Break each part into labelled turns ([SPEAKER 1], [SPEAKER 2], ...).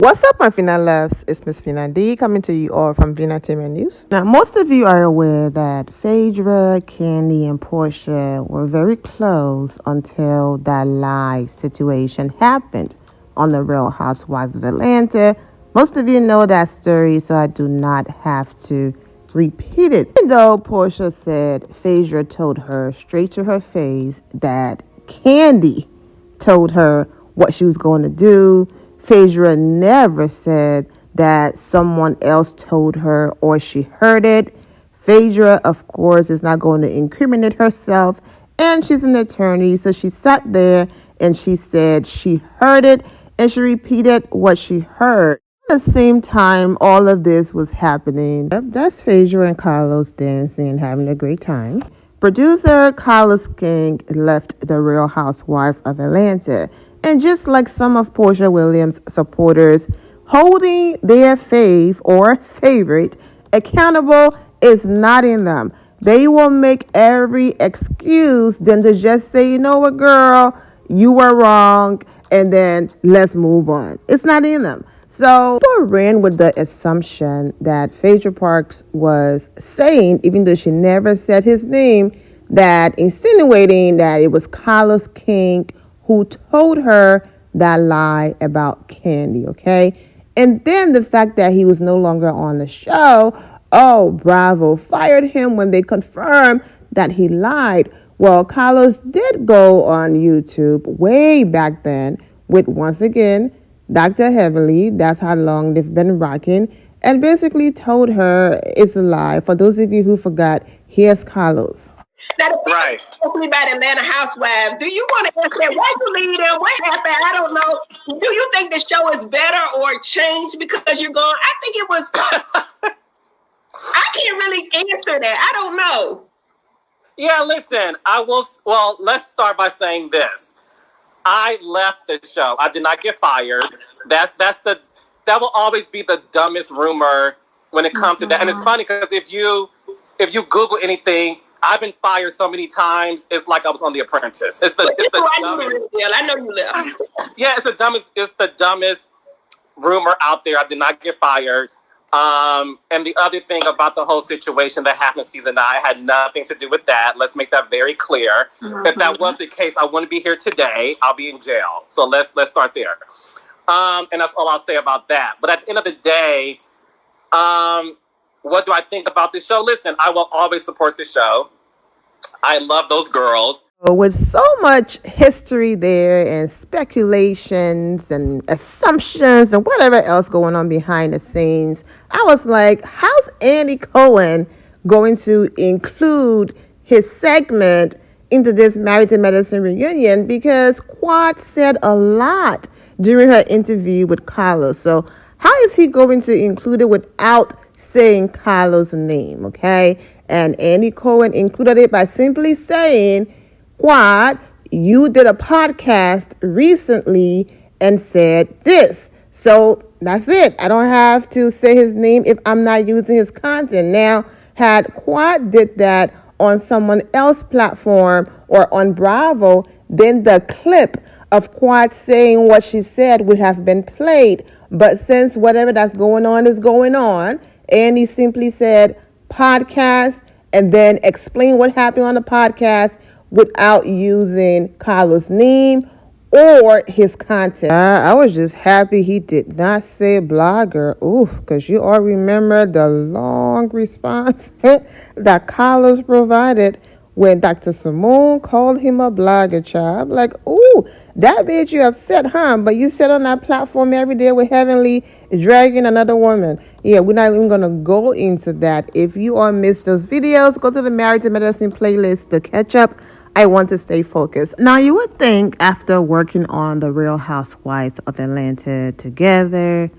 [SPEAKER 1] What's up, my Fina loves? It's Miss Fina D coming to you all from Vina Entertainment News. Now, most of you are aware that Phaedra, Candy, and Portia were very close until that lie situation happened on the Real Housewives of Atlanta. Most of you know that story, so I do not have to repeat it. Even though Portia said Phaedra told her straight to her face that Candy told her what she was going to do, Phaedra never said that someone else told her or she heard it. Phaedra, of course, is not going to incriminate herself, and she's an attorney, so she sat there and she said she heard it, and she repeated what she heard. At the same time, all of this was happening. That's Phaedra and Carlos dancing and having a great time. Producer Carlos King left the Real Housewives of Atlanta. And just like some of Portia Williams' supporters, holding their fave or favorite accountable is not in them. They will make every excuse than to just say, you know what, girl, you were wrong, and then let's move on. It's not in them. So people ran with the assumption that Phaedra Parks was saying, even though she never said his name, that insinuating that it was Carlos King who told her that lie about Candy, okay? And then the fact that he was no longer on the show, oh, Bravo fired him when they confirmed that he lied. Well, Carlos did go on YouTube way back then with, once again, Dr. Heavenly. That's how long they've been rocking, and basically told her it's a lie. For those of you who forgot, here's Carlos.
[SPEAKER 2] Now, the talking about Atlanta Housewives, do you want to answer that? Why you leave them? What happened? I don't know. Do you think the show is better or changed because you're gone? I think it was. I can't really answer that. I don't know.
[SPEAKER 3] Yeah, listen, I will. Well, let's start by saying this. I left the show. I did not get fired. That will always be the dumbest rumor when it comes to that. And it's funny because if you Google anything, I've been fired so many times. It's like I was on The Apprentice. It's the dumbest.
[SPEAKER 2] I know you left.
[SPEAKER 3] Yeah, it's the dumbest rumor out there. I did not get fired. And the other thing about the whole situation that happened season 9 had nothing to do with that. Let's make that very clear. Mm-hmm. If that was the case, I wouldn't be here today. I'll be in jail. So let's start there. And that's all I'll say about that. But at the end of the day, what do I think about this show? Listen, I will always support the show. I love those girls.
[SPEAKER 1] With so much history there and speculations and assumptions and whatever else going on behind the scenes, I was like, how's Andy Cohen going to include his segment into this Married to Medicine reunion? Because Quad said a lot during her interview with Carlos. So how is he going to include it without saying Carlos' name, okay? And Andy Cohen included it by simply saying, Quad, you did a podcast recently and said this. So that's it. I don't have to say his name if I'm not using his content. Now, had Quad did that on someone else's platform or on Bravo, then the clip of Quad saying what she said would have been played. But since whatever that's going on is going on, Andy simply said podcast and then explain what happened on the podcast without using Carlos' name or his content. I was just happy he did not say blogger. Ooh, because you all remember the long response that Carlos provided when Dr. Simone called him a blogger, child. I'm like, ooh, that made you upset, huh? But you sit on that platform every day with Heavenly dragging another woman. Yeah, we're not even going to go into that. If you all missed those videos, go to the Married to Medicine playlist to catch up. I want to stay focused. Now, you would think after working on the Real Housewives of Atlanta together,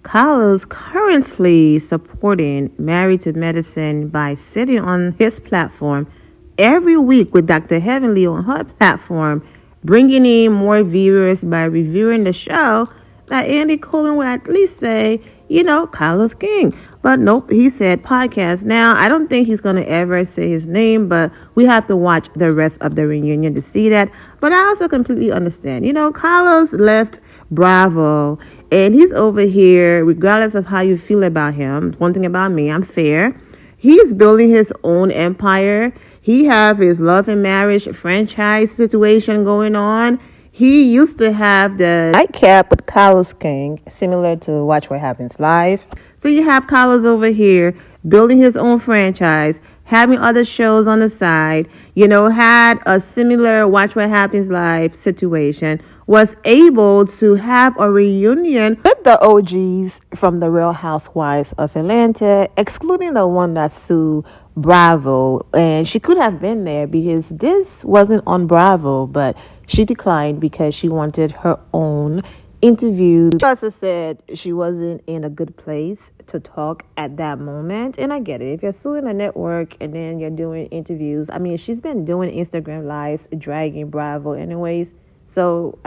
[SPEAKER 1] Carlos currently supporting Married to Medicine by sitting on his platform every week with Dr. Heavenly on her platform, bringing in more viewers by reviewing the show, that Andy Cohen would at least say, you know, Carlos King. But nope, he said podcast. Now, I don't think he's going to ever say his name, but we have to watch the rest of the reunion to see that. But I also completely understand. You know, Carlos left Bravo. And he's over here, regardless of how you feel about him. One thing about me, I'm fair. He's building his own empire. He have his love and marriage franchise situation going on. He used to have the nightcap with Carlos King, similar to Watch What Happens Live. So you have Carlos over here building his own franchise, having other shows on the side, had a similar Watch What Happens Live situation, was able to have a reunion with the OGs from the Real Housewives of Atlanta, excluding the one that sued Bravo. And she could have been there because this wasn't on Bravo, but she declined because she wanted her own interview. She also said she wasn't in a good place to talk at that moment. And I get it. If you're suing a network and then you're doing interviews, she's been doing Instagram lives, dragging Bravo anyways. So,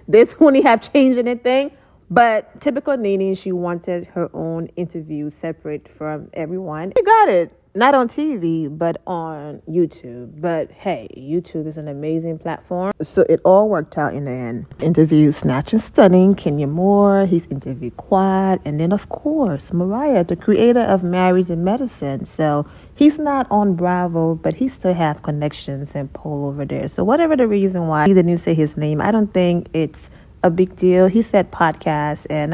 [SPEAKER 1] this wouldn't have changed anything. But typical Nene, she wanted her own interview separate from everyone. She got it. Not on TV, but on YouTube. But hey, YouTube is an amazing platform. So it all worked out in the end. Interviewed Snatch and Stunning, Kenya Moore. He's interviewed Quad. And then, of course, Mariah, the creator of Marriage and Medicine. So he's not on Bravo, but he still have connections and pull over there. So whatever the reason why he didn't say his name, I don't think it's a big deal. He said podcast, and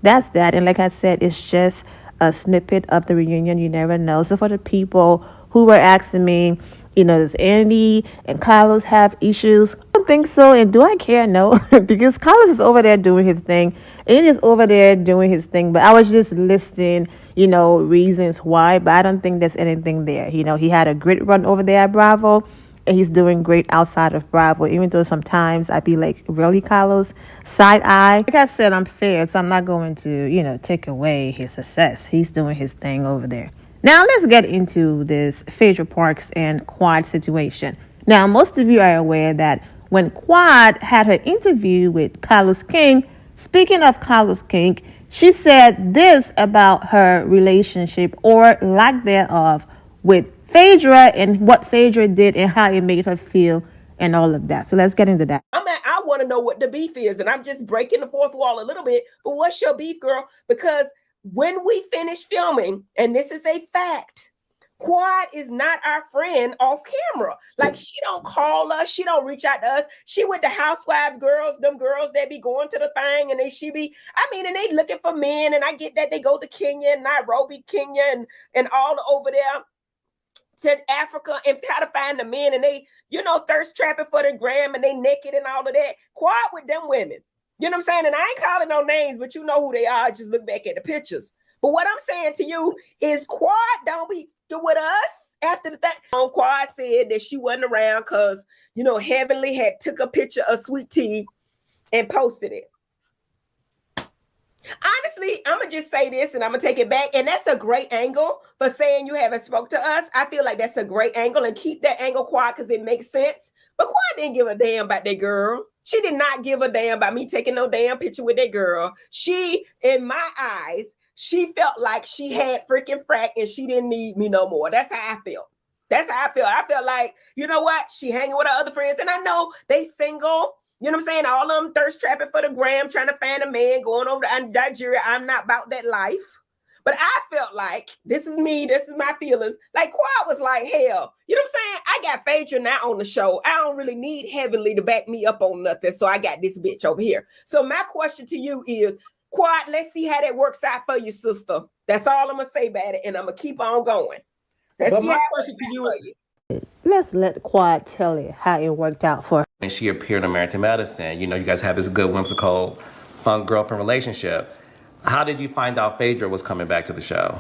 [SPEAKER 1] that's that. And like I said, it's just a snippet of the reunion. You never know. So for the people who were asking me, does Andy and Carlos have issues? I don't think so. And do I care? No, because Carlos is over there doing his thing. Andy is over there doing his thing. But I was just listing, reasons why. But I don't think there's anything there. He had a great run over there at Bravo. And he's doing great outside of Bravo, even though sometimes I'd be like, really, Carlos? Side eye. Like I said, I'm fair, so I'm not going to, take away his success. He's doing his thing over there. Now, let's get into this Phaedra Parks and Quad situation. Now, most of you are aware that when Quad had her interview with Carlos King, speaking of Carlos King, she said this about her relationship or lack thereof with Phaedra and what Phaedra did and how it made her feel and all of that. So let's get into that.
[SPEAKER 2] I want to know what the beef is, and I'm just breaking the fourth wall a little bit. But what's your beef, girl? Because when we finish filming, and this is a fact, Quad is not our friend off camera. Like, she don't call us, she don't reach out to us. She with the housewives girls, them girls that be going to the thing, and and they looking for men, and I get that they go to Kenya and Nairobi, Kenya, and all over there to Africa and try to find the men, and they, thirst trapping for the gram, and they naked and all of that. Quad with them women. You know what I'm saying? And I ain't calling no names, but you know who they are. Just look back at the pictures. But what I'm saying to you is Quad don't be with us after the thing. Quad said that she wasn't around because, Heavenly had took a picture of Sweet Tea and posted it. Honestly, I'm going to just say this and I'm going to take it back. And that's a great angle for saying you haven't spoke to us. I feel like that's a great angle, and keep that angle quiet because it makes sense. But Quad didn't give a damn about that girl. She did not give a damn about me taking no damn picture with that girl. She, in my eyes, she felt like she had freaking frack and she didn't need me no more. That's how I felt. I felt like, you know what? She hanging with her other friends. And I know they single. You know what I'm saying? All of them thirst trapping for the gram, trying to find a man, going over to Nigeria. I'm not about that life. But I felt like, this is me, this is my feelings. Like, Quad was like, hell, you know what I'm saying? I got Phaedra now on the show. I don't really need Heavenly to back me up on nothing. So I got this bitch over here. So my question to you is, Quad, let's see how that works out for you, sister. That's all I'm going to say about it. And I'm going to keep on going.
[SPEAKER 3] But my question to you is,
[SPEAKER 1] let's let Quad tell it how it worked out for her.
[SPEAKER 3] And she appeared on Marriage and Medicine. You guys have this good, whimsical, fun girlfriend relationship. How did you find out Phaedra was coming back to the show?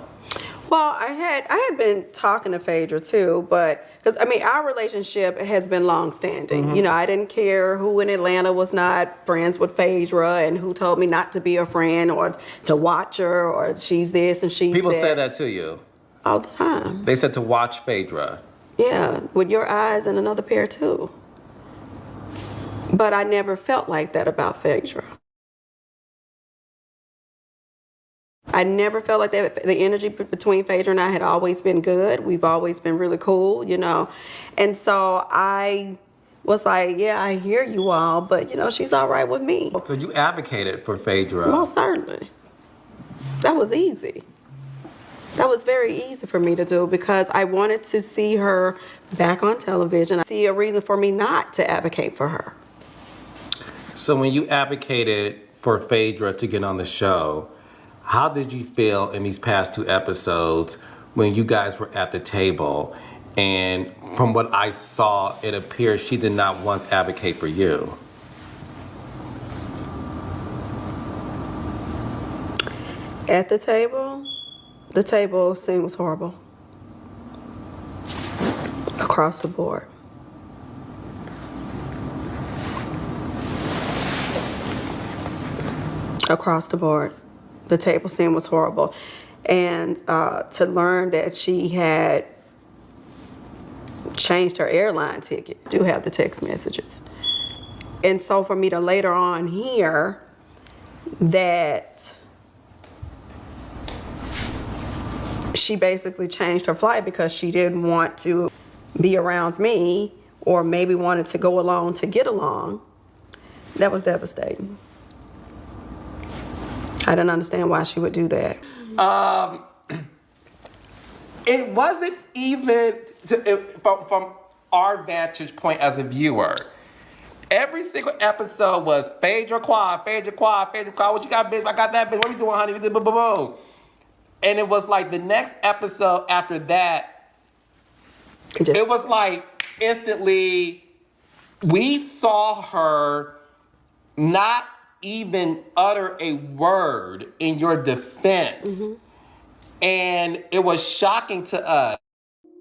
[SPEAKER 4] Well, I had been talking to Phaedra too, but because our relationship has been long-standing. Mm-hmm. I didn't care who in Atlanta was not friends with Phaedra and who told me not to be a friend or to watch her or she's this and she's
[SPEAKER 3] People
[SPEAKER 4] that.
[SPEAKER 3] say that to you
[SPEAKER 4] all the time.
[SPEAKER 3] They said to watch Phaedra.
[SPEAKER 4] Yeah, with your eyes and another pair too. But I never felt like that about Phaedra. I never felt like that. The energy between Phaedra and I had always been good. We've always been really cool, And so I was like, yeah, I hear you all, but she's all right with me.
[SPEAKER 5] So you advocated for Phaedra.
[SPEAKER 4] Most certainly. That was easy. That was very easy for me to do because I wanted to see her back on television. I see a reason for me not to advocate for her.
[SPEAKER 5] So when you advocated for Phaedra to get on the show, how did you feel in these past 2 episodes when you guys were at the table? And from what I saw, it appears she did not once advocate for you.
[SPEAKER 4] At the table scene was horrible. Across the board. Across the board. The table scene was horrible. And to learn that she had changed her airline ticket, I do have the text messages. And so for me to later on hear that she basically changed her flight because she didn't want to be around me or maybe wanted to go along to get along, that was devastating. I didn't understand why she would do that.
[SPEAKER 5] It wasn't even from our vantage point as a viewer. Every single episode was Phaedra Quad, Phaedra Quad, Phaedra Quad. What you got, bitch? I got that, bitch. What you doing, honey? Boom, boom, boom. And it was like the next episode after that, it was like instantly, we saw her not even utter a word in your defense. Mm-hmm. And it was shocking to us.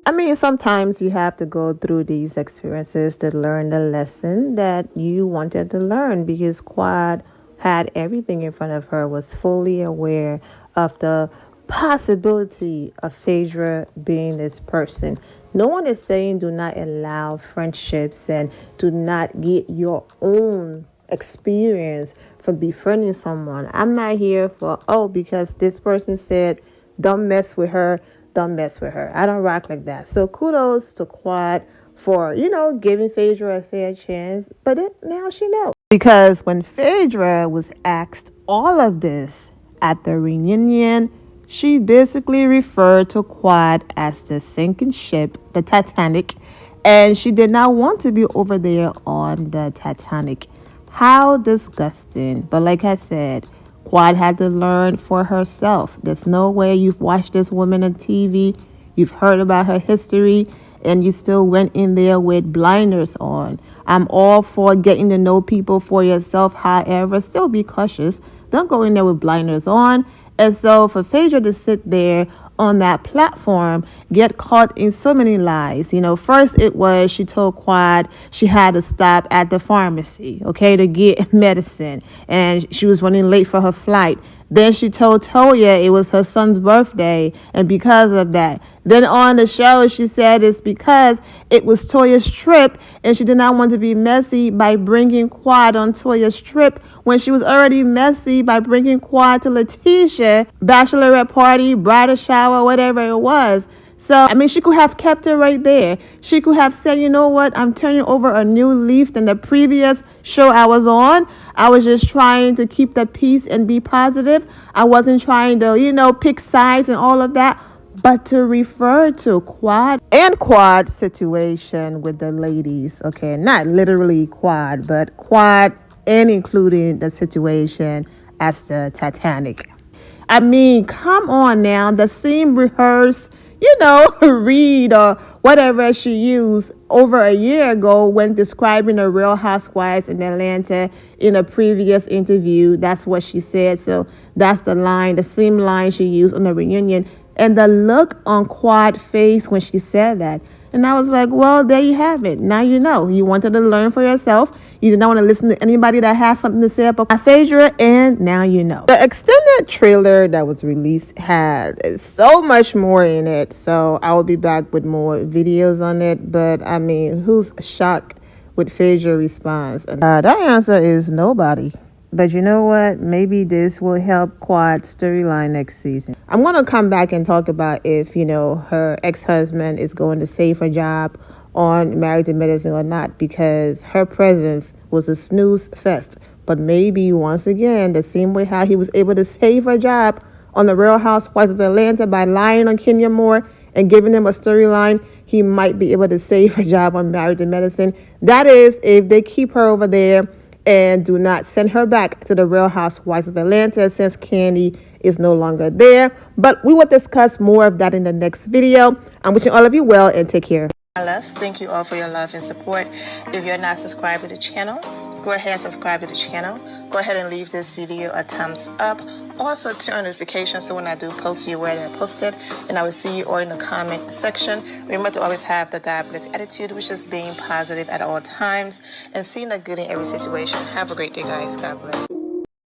[SPEAKER 1] I mean, sometimes you have to go through these experiences to learn the lesson that you wanted to learn, because Quad had everything in front of her, was fully aware of the possibility of Phaedra being this person. No one is saying do not allow friendships and do not get your own experience from befriending someone. I'm not here for, because this person said, don't mess with her, don't mess with her. I don't rock like that. So kudos to Quad for, giving Phaedra a fair chance. But now she knows. Because when Phaedra was asked all of this at the reunion, she basically referred to Quad as the sinking ship, the Titanic, and she did not want to be over there on the Titanic. How disgusting. But like I said, Quad had to learn for herself. There's no way you've watched this woman on TV, you've heard about her history, and you still went in there with blinders on. I'm all for getting to know people for yourself. However, still be cautious. Don't go in there with blinders on. And so for Phaedra to sit there on that platform, get caught in so many lies. First it was she told Quad she had to stop at the pharmacy, to get medicine. And she was running late for her flight. Then she told Toya it was her son's birthday, and because of that. Then on the show, she said it's because it was Toya's trip, and she did not want to be messy by bringing Quad on Toya's trip when she was already messy by bringing Quad to Letitia, bachelorette party, bridal shower, whatever it was. So, she could have kept it right there. She could have said, you know what, I'm turning over a new leaf than the previous show I was on. I was just trying to keep the peace and be positive. I wasn't trying to, pick sides and all of that. But to refer to Quad and Quad's situation with the ladies, not literally Quad, but Quad and including the situation as the Titanic. Come on now, the scene rehearsed, read or whatever she used over a year ago when describing the Real Housewives in Atlanta in a previous interview. That's what she said. So that's the same line she used on the reunion. And the look on Quad's face when she said that. And I was like, well, there you have it. Now you know. You wanted to learn for yourself. You did not want to listen to anybody that has something to say about Phaedra, and now you know. The extended trailer that was released had so much more in it. So I will be back with more videos on it. But, who's shocked with Phaedra's response? That answer is nobody. But you know what? Maybe this will help Quad's storyline next season. I'm going to come back and talk about if, her ex-husband is going to save her job on Married to Medicine or not, because her presence was a snooze fest. But maybe once again, the same way how he was able to save her job on the Real Housewives of Atlanta by lying on Kenya Moore and giving them a storyline, he might be able to save her job on Married to Medicine. That is, if they keep her over there and do not send her back to the Real Housewives of Atlanta, since Candy is no longer there. But we will discuss more of that in the next video. I'm wishing all of you well, and take care. My loves, thank you all for your love and support. If you're not subscribed to the channel, go ahead and subscribe to the channel. Go ahead and leave this video a thumbs up. Also turn on notifications so when I do post, you're aware that I posted. And I will see you all in the comment section. Remember to always have the God bless attitude, which is being positive at all times and seeing the good in every situation. Have a great day, guys. God bless.